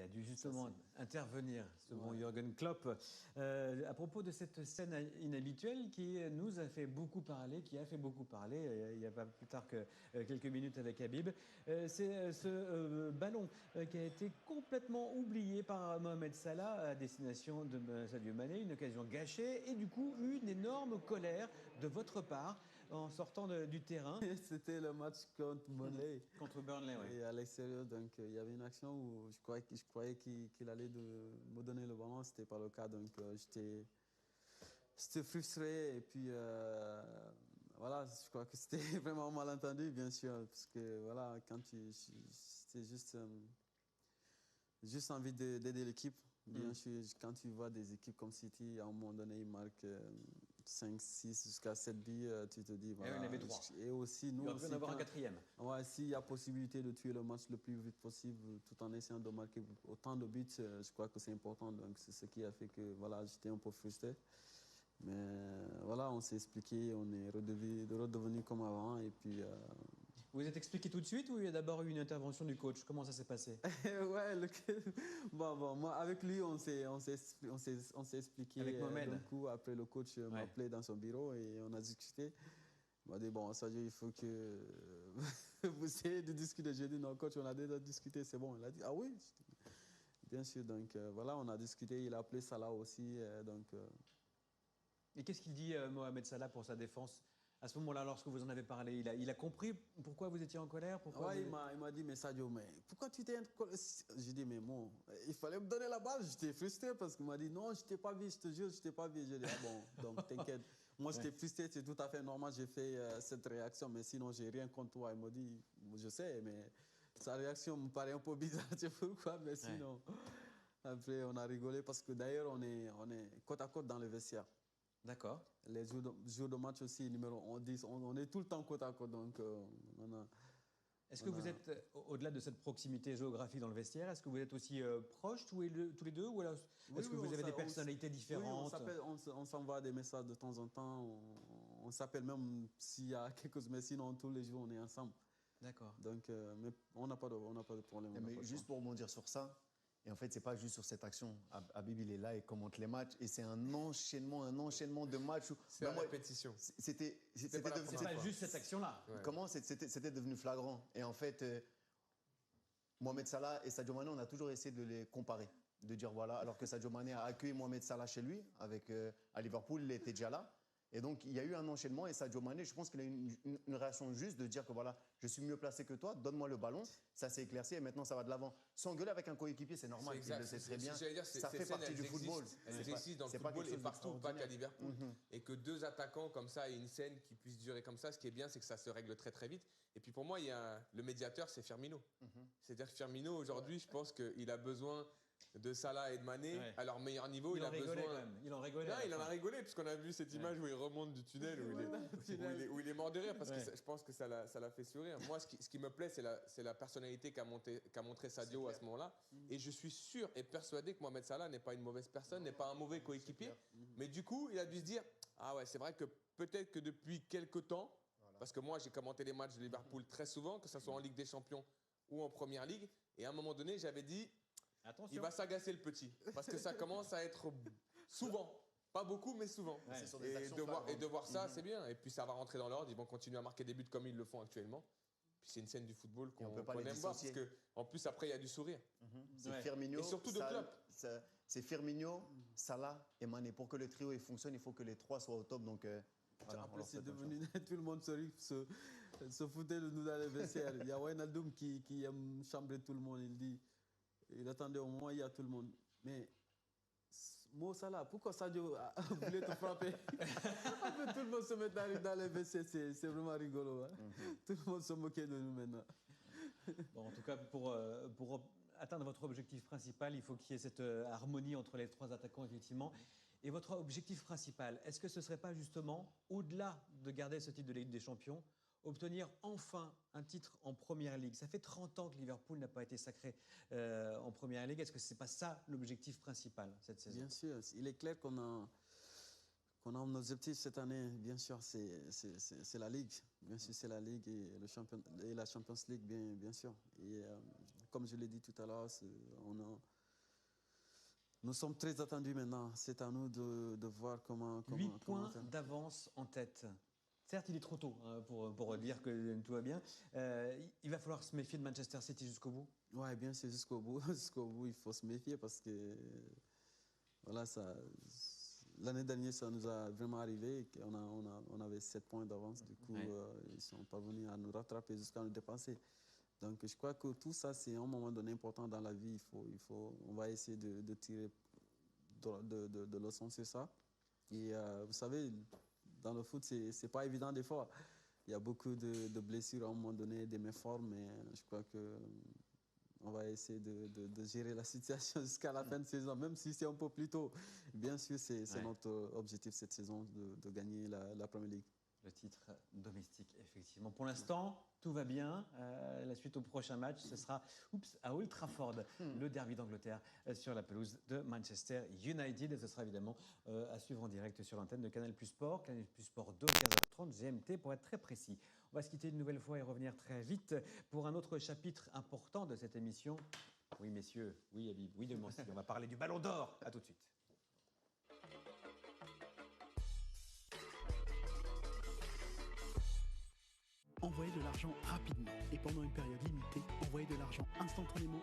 il a dû justement intervenir, ce bon Jürgen Klopp. À propos de cette scène inhabituelle qui nous a fait beaucoup parler, qui a fait beaucoup parler, il n'y a pas plus tard que quelques minutes avec Habib, c'est ce ballon qui a été complètement oublié par Mohamed Salah à destination de Sadio Mané, une occasion gâchée et du coup une énorme colère de votre part en sortant du terrain. C'était le match contre Burnley. Contre Burnley, oui. Et à l'extérieur, donc il y avait une action où je croyais qu'il allait me donner le ballon, c'était pas le cas, donc j'étais frustré et puis voilà, je crois que c'était vraiment un malentendu, bien sûr, parce que voilà, c'était juste envie d'aider l'équipe. Bien sûr, quand tu vois des équipes comme City, à un moment donné, ils marquent 5, 6, jusqu'à 7 buts, tu te dis... Voilà, et il y en avait 3. Et aussi, nous... Il aurait pu en avoir un quatrième. Ouais, s'il y a possibilité de tuer le match le plus vite possible, tout en essayant de marquer autant de buts, je crois que c'est important. Donc, c'est ce qui a fait que voilà, j'étais un peu frustré. Mais voilà, on s'est expliqué, on est redevenu comme avant. Et puis, Vous êtes expliqué tout de suite ou il y a d'abord eu une intervention du coach? Comment ça s'est passé? ouais, bon, moi, avec lui, on s'est expliqué. Avec Mohamed. Du coup, après, le coach m'a appelé dans son bureau et on a discuté. Il m'a dit, bon, Sadio, il faut que vous essayez de discuter. J'ai dit, non, coach, on a déjà discuté, c'est bon. Il a dit, ah oui? Bien sûr, donc voilà, on a discuté. Il a appelé Salah aussi, Et qu'est-ce qu'il dit, Mohamed Salah, pour sa défense? À ce moment-là, lorsque vous en avez parlé, il a compris pourquoi vous étiez en colère? Ouais, il m'a dit, mais Sadio, mais pourquoi tu t'es en colère? J'ai dit, mais bon, il fallait me donner la balle. J'étais frustré parce qu'il m'a dit, non, je t'ai pas vu, je te jure, je t'ai pas vu. J'ai dit, ah bon, donc t'inquiète. Moi, j'étais frustré, c'est tout à fait normal, j'ai fait cette réaction, mais sinon, j'ai rien contre toi. Il m'a dit, je sais, mais sa réaction me paraît un peu bizarre, tu sais pourquoi, mais sinon... Après, on a rigolé parce que d'ailleurs, on est côte à côte dans le vestiaire. D'accord. Les jours de match aussi, numéro 10, on est tout le temps côte à côte. Donc, est-ce que vous êtes, au-delà de cette proximité géographique dans le vestiaire, est-ce que vous êtes aussi proches tous les deux? Ou est-ce que vous avez des personnalités différentes? Oui, on s'envoie des messages de temps en temps. On s'appelle même s'il y a quelque chose. Mais sinon, tous les jours, on est ensemble. D'accord. Donc, mais on n'a pas de problème. Mais juste pour rebondir sur ça, et en fait, c'est pas juste sur cette action. Habib, il est là, il commente les matchs, et c'est un enchaînement de matchs. C'est la répétition. C'était pas juste cette action-là. Ouais. Comment c'était devenu flagrant. Et en fait, Mohamed Salah et Sadio Mané, on a toujours essayé de les comparer. De dire voilà, alors que Sadio Mané a accueilli Mohamed Salah chez lui, à Liverpool, il était déjà là. Et donc, il y a eu un enchaînement et Sadio Mané, je pense qu'il a eu une réaction juste de dire que voilà, je suis mieux placé que toi, donne-moi le ballon. Ça s'est éclairci et maintenant, ça va de l'avant. S'engueuler avec un coéquipier, c'est normal, il le sait très bien. Ça fait partie du football. Elles existent dans le football et partout, pas qu'à Liverpool. Et que deux attaquants comme ça et une scène qui puisse durer comme ça, ce qui est bien, c'est que ça se règle très très vite. Et puis pour moi, le médiateur, c'est Firmino. C'est-à-dire que Firmino, aujourd'hui, je pense qu'il a besoin de Salah et de Mané à leur meilleur niveau. Il a besoin. Quand même. Il en rigolait. Non, il en a rigolé, puisqu'on a vu cette image où il remonte du tunnel, où il est mort de rire, parce que je pense que ça l'a fait sourire. Moi, ce qui me plaît, c'est la personnalité qu'a montré Sadio à ce moment-là. Et je suis sûr et persuadé que Mohamed Salah n'est pas une mauvaise personne, n'est pas un mauvais coéquipier. Mais du coup, il a dû se dire, ah ouais, c'est vrai que peut-être que depuis quelques temps, parce que moi, j'ai commenté les matchs de Liverpool très souvent, que ce soit en Ligue des Champions ou en Première Ligue, et à un moment donné, j'avais dit, attention. Il va s'agacer le petit, parce que ça commence à être souvent, pas beaucoup, mais souvent. Ouais. Et de voir ça, c'est bien. Et puis ça va rentrer dans l'ordre, ils vont continuer à marquer des buts comme ils le font actuellement. Puis c'est une scène du football qu'on aime voir, parce qu'en plus, après, il y a du sourire. C'est Firmino, et surtout de club. C'est Firmino, Salah et Mané. Pour que le trio fonctionne, il faut que les trois soient au top. Donc, voilà, après, c'est devenu tout le monde se foutait de nous dans les vestiaires. Il y a Wijnaldum qui aime chambrer tout le monde, il dit. Il attendait au moment où il y a tout le monde. Mais, Mo Salah, pourquoi Sadio voulait te frapper? Après, tout le monde se met dans les WC, c'est vraiment rigolo. Hein? Tout le monde se moquait de nous maintenant. Bon, en tout cas, pour atteindre votre objectif principal, il faut qu'il y ait cette harmonie entre les trois attaquants, effectivement. Et votre objectif principal, est-ce que ce ne serait pas justement, au-delà de garder ce titre de Ligue des Champions, obtenir enfin un titre en Première Ligue? Ça fait 30 ans que Liverpool n'a pas été sacré en Première Ligue. Est-ce que ce n'est pas ça l'objectif principal cette saison? Bien sûr, il est clair qu'on a un objectif cette année, bien sûr, c'est la Ligue. Bien sûr, c'est la Ligue et la Champions League, bien sûr. Et comme je l'ai dit tout à l'heure, nous sommes très attendus maintenant. C'est à nous de voir comment... 8 comment points d'avance en tête. Certes, il est trop tôt pour dire que tout va bien. Il va falloir se méfier de Manchester City jusqu'au bout. Ouais, bien sûr, jusqu'au bout. Jusqu'au bout, il faut se méfier parce que voilà, l'année dernière, ça nous a vraiment arrivé. On avait 7 points d'avance. Du coup, ils sont parvenus à nous rattraper jusqu'à nous dépasser. Donc, je crois que tout ça, c'est un moment donné important dans la vie. On va essayer de tirer de leçons sur ça. Et vous savez, dans le foot, c'est pas évident des fois. Il y a beaucoup de blessures à un moment donné, des méformes, mais je crois que on va essayer de gérer la situation jusqu'à la fin de saison, même si c'est un peu plus tôt. Bien sûr, c'est notre objectif cette saison de gagner la Premier League. Le titre domestique, effectivement. Pour l'instant, tout va bien. La suite au prochain match, ce sera à Old Trafford, le derby d'Angleterre sur la pelouse de Manchester United. Et ce sera évidemment à suivre en direct sur l'antenne de Canal Plus Sport, Canal Plus Sport 2, 15h30 GMT pour être très précis. On va se quitter une nouvelle fois et revenir très vite pour un autre chapitre important de cette émission. Oui, messieurs, oui, Habib, oui, de Mancy. On va parler du Ballon d'Or. À tout de suite. Envoyez de l'argent rapidement et pendant une période limitée, envoyez de l'argent instantanément